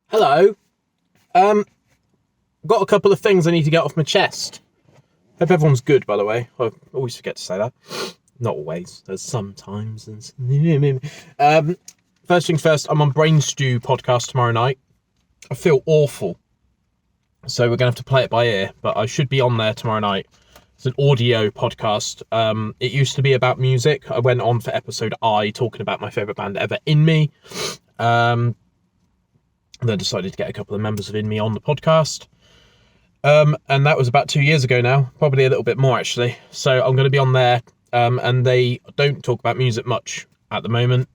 Hello. Got a couple of things I need to get off my chest. Hope everyone's good, by the way. I always forget to say that. Not always. There's sometimes. First things first, I'm on Brain Stew podcast tomorrow night. I feel awful, so we're going to have to play it by ear, but I should be on there tomorrow night. It's an audio podcast. It used to be about music. I went on for episode I, talking about my favourite band ever, In Me. And then decided to get a couple of members of In Me on the podcast. And that was about 2 years ago now, probably a little bit more actually. So I'm going to be on there, and they don't talk about music much at the moment.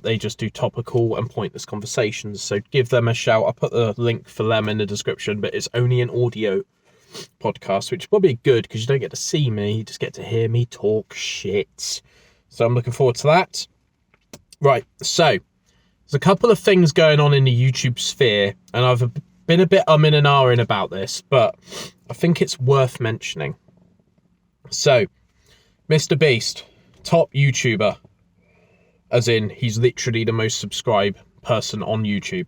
They just do topical and pointless conversations. So give them a shout. I'll put the link for them in the description, but it's only an audio podcast, which is probably good because you don't get to see me, you just get to hear me talk shit. So I'm looking forward to that. Right, so there's a couple of things going on in the YouTube sphere, and I've been a bit in and ahhing about this, but I think it's worth mentioning. So, Mr. Beast, top YouTuber, as in he's literally the most subscribed person on YouTube.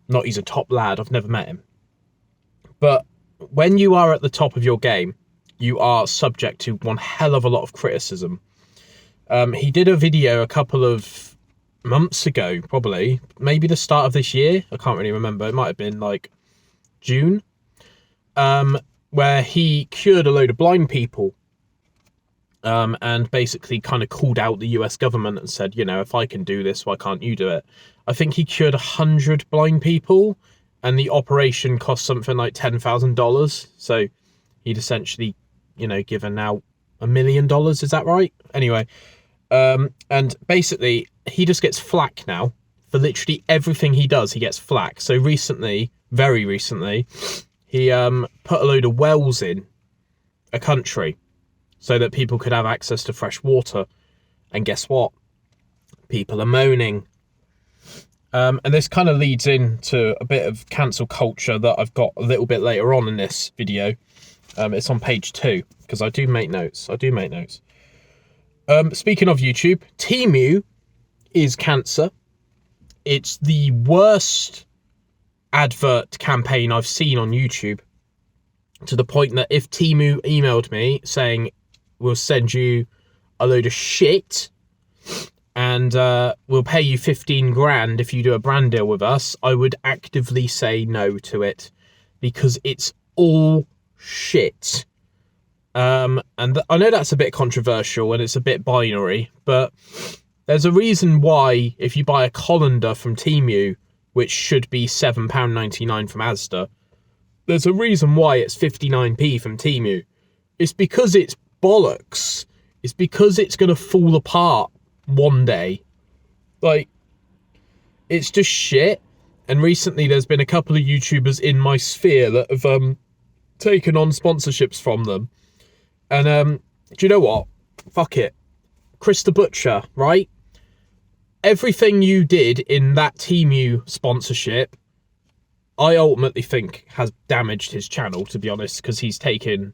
Not he's a top lad, I've never met him. But when you are at the top of your game, you are subject to one hell of a lot of criticism. He did a video a couple of months ago, probably, maybe the start of this year, I can't really remember, it might have been like June, where he cured a load of blind people, and basically kind of called out the US government and said, you know, if I can do this, why can't you do it? I think he cured 100 blind people, and the operation cost something like $10,000, so he'd essentially, you know, given out $1 million, is that right? Anyway, and basically he just gets flack now for literally everything he does. He gets flack. So recently, very recently, he put a load of wells in a country so that people could have access to fresh water. And guess what? People are moaning. And this kind of leads into a bit of cancel culture that I've got a little bit later on in this video. It's on page 2 because I do make notes. Speaking of YouTube, TEMU is cancer. It's the worst advert campaign I've seen on YouTube, to the point that if TEMU emailed me saying we'll send you a load of shit and we'll pay you 15 grand if you do a brand deal with us, I would actively say no to it because it's all shit. And I know that's a bit controversial and it's a bit binary, but there's a reason why if you buy a colander from TEMU, which should be £7.99 from Asda, there's a reason why it's 59p from TEMU. It's because it's bollocks. It's because it's going to fall apart one day. Like, it's just shit. And recently there's been a couple of YouTubers in my sphere that have taken on sponsorships from them. And do you know what? Fuck it. Chris the Butcher, right? Everything you did in that TEMU sponsorship, I ultimately think has damaged his channel, to be honest, because he's taken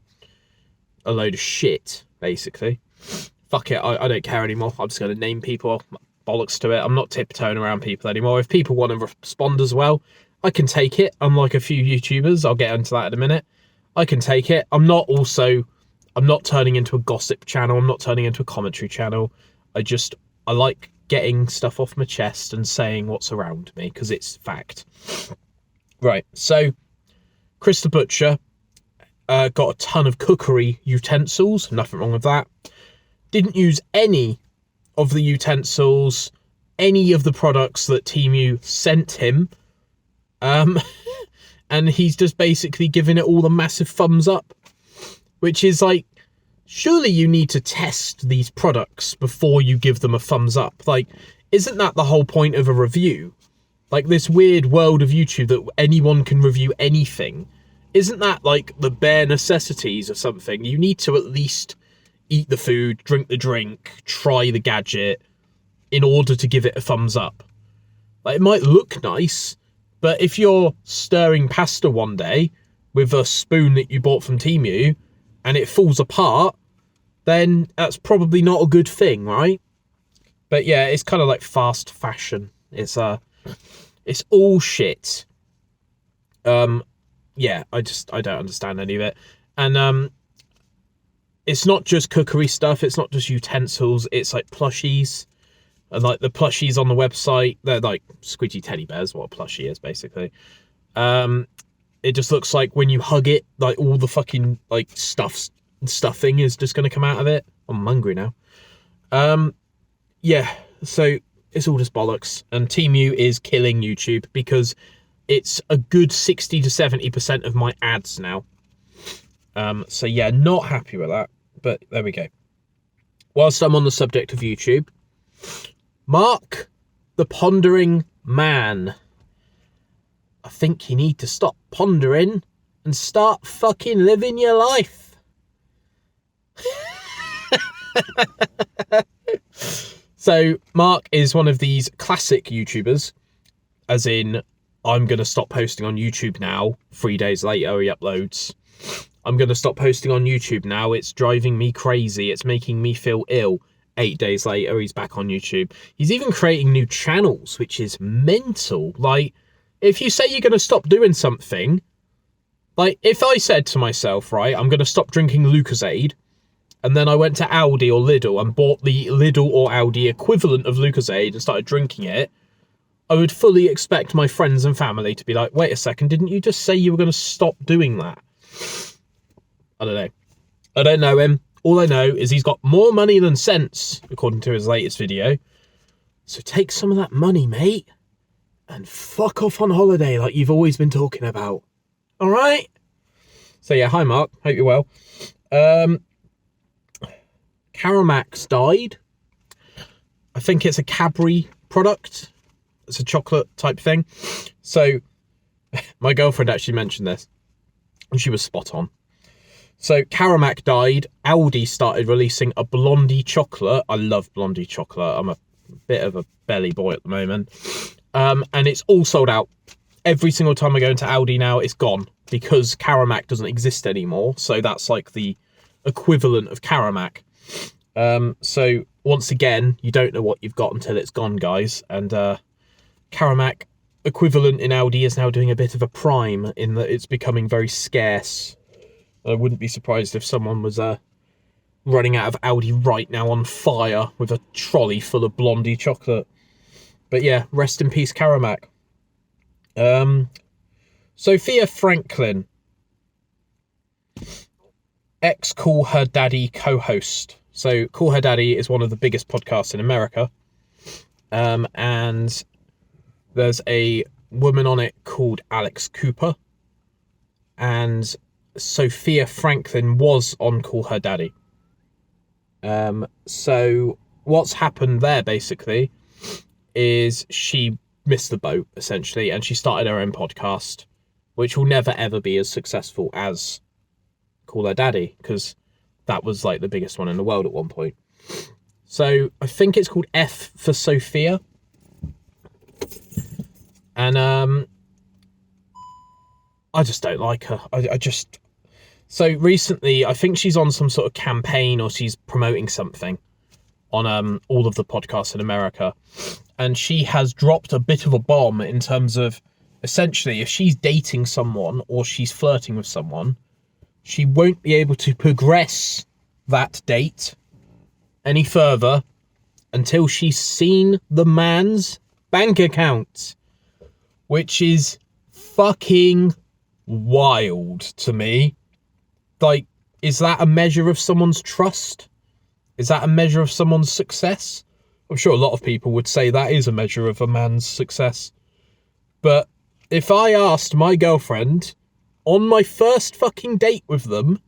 a load of shit, basically. Fuck it, I don't care anymore. I'm just going to name people. Bollocks to it. I'm not tiptoeing around people anymore. If people want to respond as well, I can take it. Unlike a few YouTubers, I'll get into that in a minute. I can take it. I'm not turning into a gossip channel. I'm not turning into a commentary channel. I like getting stuff off my chest and saying what's around me because it's fact. Right, so Chris the Butcher got a ton of cookery utensils. Nothing wrong with that. Didn't use any of the utensils, any of the products that TEMU sent him. And he's just basically giving it all a massive thumbs up. Which is like, surely you need to test these products before you give them a thumbs up. Like, isn't that the whole point of a review? Like, this weird world of YouTube that anyone can review anything. Isn't that like the bare necessities of something? You need to at least eat the food, drink the drink, try the gadget in order to give it a thumbs up. Like, it might look nice, but if you're stirring pasta one day with a spoon that you bought from TEMU and it falls apart, then that's probably not a good thing, right? But yeah, it's kind of like fast fashion. It's all shit. Yeah, I don't understand any of it. And it's not just cookery stuff, it's not just utensils, it's like plushies. And like the plushies on the website, they're like squidgy teddy bears, what a plushie is basically. It just looks like when you hug it, like all the fucking like stuffing is just gonna come out of it. I'm hungry now. Yeah, so it's all just bollocks. And TEMU is killing YouTube because it's a good 60 to 70% of my ads now. So yeah, not happy with that, but there we go. Whilst I'm on the subject of YouTube, Mark the Pondering Man. I think you need to stop pondering and start fucking living your life. So Mark is one of these classic YouTubers, as in, I'm going to stop posting on YouTube now. 3 days later, he uploads. I'm going to stop posting on YouTube now. It's driving me crazy. It's making me feel ill. 8 days later, he's back on YouTube. He's even creating new channels, which is mental. Like, if you say you're going to stop doing something, like, if I said to myself, right, I'm going to stop drinking Lucozade, and then I went to Aldi or Lidl and bought the Lidl or Aldi equivalent of Lucozade and started drinking it, I would fully expect my friends and family to be like, wait a second, didn't you just say you were going to stop doing that? I don't know. I don't know him. All I know is he's got more money than sense, according to his latest video. So take some of that money, mate, and fuck off on holiday like you've always been talking about. All right? So yeah, hi Mark. Hope you're well. Caramax died. I think it's a Cadbury product. It's a chocolate type thing. So my girlfriend actually mentioned this, and she was spot on. So Caramac died. Aldi started releasing a Blondie chocolate. I love Blondie chocolate. I'm a bit of a belly boy at the moment. And it's all sold out. Every single time I go into Aldi now, it's gone because Caramac doesn't exist anymore. So that's like the equivalent of Caramac. So once again, you don't know what you've got until it's gone, guys. And Caramac equivalent in Aldi is now doing a bit of a prime in that it's becoming very scarce. I wouldn't be surprised if someone was running out of Aldi right now on fire with a trolley full of Blondie chocolate. But yeah, rest in peace, Caramac. Sofia Franklin, ex-Call Her Daddy co-host. So Call Her Daddy is one of the biggest podcasts in America. And there's a woman on it called Alex Cooper. And Sofia Franklin was on Call Her Daddy. So what's happened there basically is she missed the boat essentially, and she started her own podcast, which will never ever be as successful as Call Her Daddy, because that was like the biggest one in the world at one point. So I think it's called F for Sofia. And I just don't like her. So recently, I think she's on some sort of campaign, or she's promoting something on all of the podcasts in America. And she has dropped a bit of a bomb in terms of, essentially, if she's dating someone or she's flirting with someone, she won't be able to progress that date any further until she's seen the man's bank account, which is fucking wild to me. Like, is that a measure of someone's trust? Is that a measure of someone's success? I'm sure a lot of people would say that is a measure of a man's success. But if I asked my girlfriend on my first fucking date with them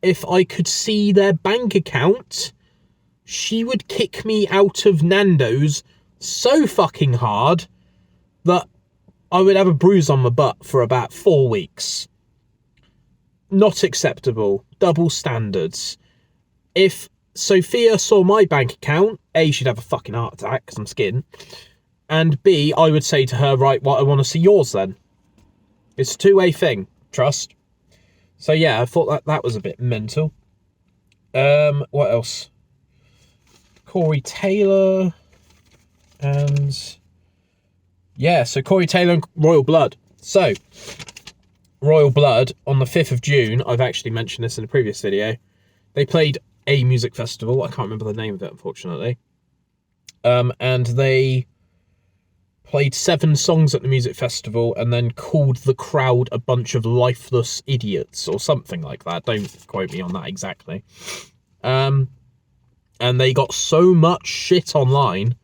if I could see their bank account, she would kick me out of Nando's so fucking hard that I would have a bruise on my butt for about 4 weeks. Not acceptable. Double standards. If Sofia saw my bank account, A, she'd have a fucking heart attack because I'm skinned. And B, I would say to her, right, well, I want to see yours then. It's a two-way thing. Trust. So yeah, I thought that was a bit mental. What else? Corey Taylor. And yeah, so Corey Taylor and Royal Blood. So Royal Blood, on the 5th of June, I've actually mentioned this in a previous video, they played a music festival. I can't remember the name of it, unfortunately. And they played 7 songs at the music festival and then called the crowd a bunch of lifeless idiots or something like that. Don't quote me on that exactly. And they got so much shit online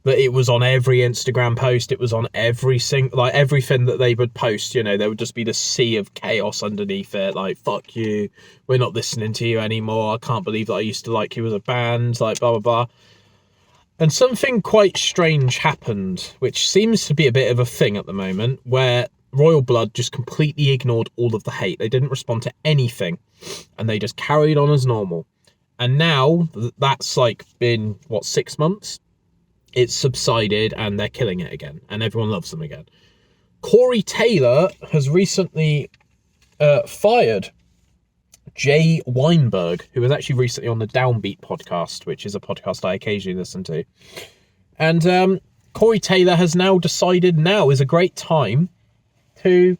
that it was on every Instagram post. It was on every everything that they would post, you know, there would just be the sea of chaos underneath it. Like, fuck you, we're not listening to you anymore. I can't believe that I used to like you as a band, like blah, blah, blah. And something quite strange happened, which seems to be a bit of a thing at the moment, where Royal Blood just completely ignored all of the hate. They didn't respond to anything, and they just carried on as normal. And now, that's like been, what, 6 months? It's subsided, and they're killing it again, and everyone loves them again. Corey Taylor has recently fired Jay Weinberg, who was actually recently on the Downbeat podcast, which is a podcast I occasionally listen to. And Corey Taylor has now decided now is a great time to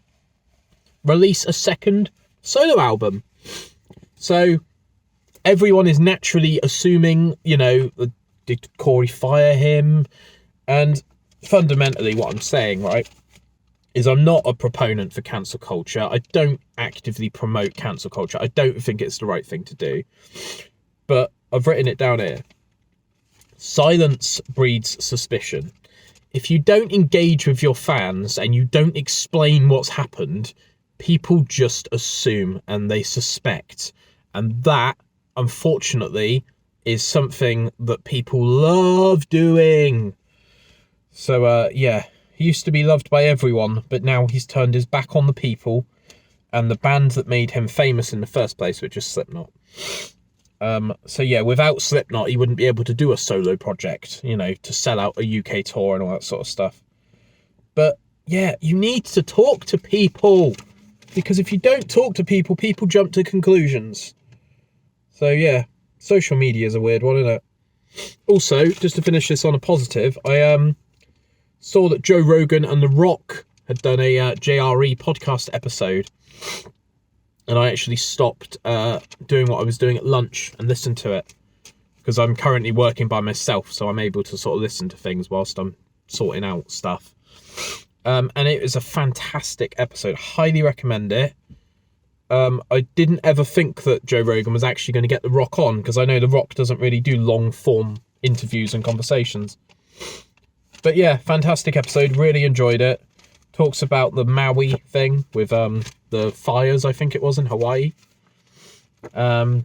release a second solo album. So everyone is naturally assuming, you know, did Corey fire him? And fundamentally what I'm saying, right, is I'm not a proponent for cancel culture. I don't actively promote cancel culture. I don't think it's the right thing to do. But I've written it down here. Silence breeds suspicion. If you don't engage with your fans and you don't explain what's happened, people just assume and they suspect. And that, unfortunately, is something that people love doing. So, yeah. He used to be loved by everyone, but now he's turned his back on the people and the band that made him famous in the first place, which is Slipknot. So yeah, without Slipknot, he wouldn't be able to do a solo project, you know, to sell out a UK tour and all that sort of stuff. But yeah, you need to talk to people, because if you don't talk to people, people jump to conclusions. So yeah, social media is a weird one, isn't it? Also, just to finish this on a positive, I saw that Joe Rogan and The Rock had done a JRE podcast episode, and I actually stopped doing what I was doing at lunch and listened to it, because I'm currently working by myself, so I'm able to sort of listen to things whilst I'm sorting out stuff. And it was a fantastic episode. Highly recommend it. I didn't ever think that Joe Rogan was actually going to get The Rock on, because I know The Rock doesn't really do long form interviews and conversations. But yeah, fantastic episode. Really enjoyed it. Talks about the Maui thing with the fires, I think it was, in Hawaii. It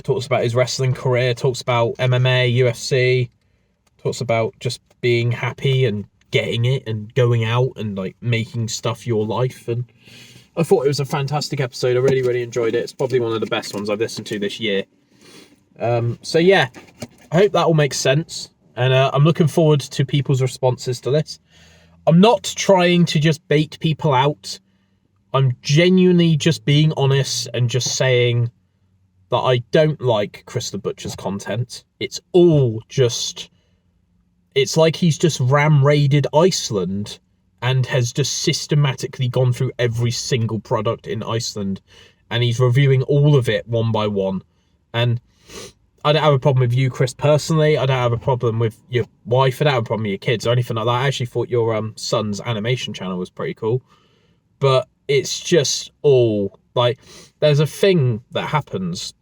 talks about his wrestling career. Talks about MMA, UFC. Talks about just being happy and getting it and going out and like making stuff your life. And I thought it was a fantastic episode. I really, really enjoyed it. It's probably one of the best ones I've listened to this year. So yeah, I hope that all makes sense. And I'm looking forward to people's responses to this. I'm not trying to just bait people out. I'm genuinely just being honest and just saying that I don't like Chris the Butcher's content. It's all just... It's like he's just ram-raided Iceland and has just systematically gone through every single product in Iceland. And he's reviewing all of it one by one. And I don't have a problem with you, Chris, personally. I don't have a problem with your wife. I don't have a problem with your kids or anything like that. I actually thought your son's animation channel was pretty cool. But it's just all... Like, there's a thing that happens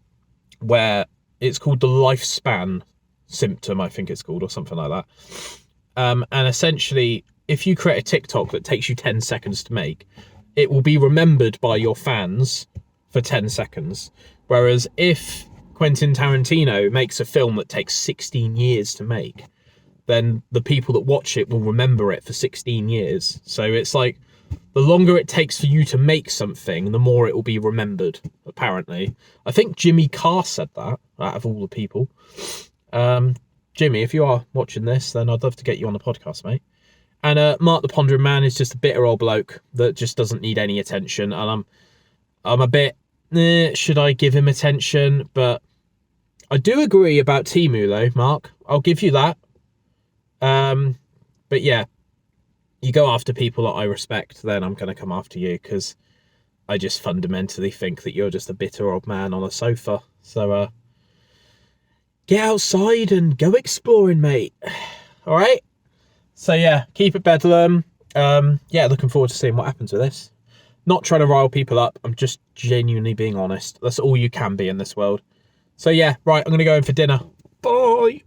where it's called the lifespan symptom, I think it's called, or something like that. And essentially, if you create a TikTok that takes you 10 seconds to make, it will be remembered by your fans for 10 seconds. Whereas if Quentin Tarantino makes a film that takes 16 years to make, then the people that watch it will remember it for 16 years. So it's like, the longer it takes for you to make something, the more it will be remembered, apparently. I think Jimmy Carr said that, out of all the people. Jimmy, if you are watching this, then I'd love to get you on the podcast, mate. And Mark the Pondering Man is just a bitter old bloke that just doesn't need any attention. And I'm a bit, should I give him attention? But I do agree about TEMU, though, Mark. I'll give you that. But yeah, you go after people that I respect, then I'm going to come after you, because I just fundamentally think that you're just a bitter old man on a sofa. So, get outside and go exploring, mate. All right? So, yeah, keep it bedlam. Yeah, looking forward to seeing what happens with this. Not trying to rile people up. I'm just genuinely being honest. That's all you can be in this world. So, yeah, right, I'm going to go in for dinner. Bye.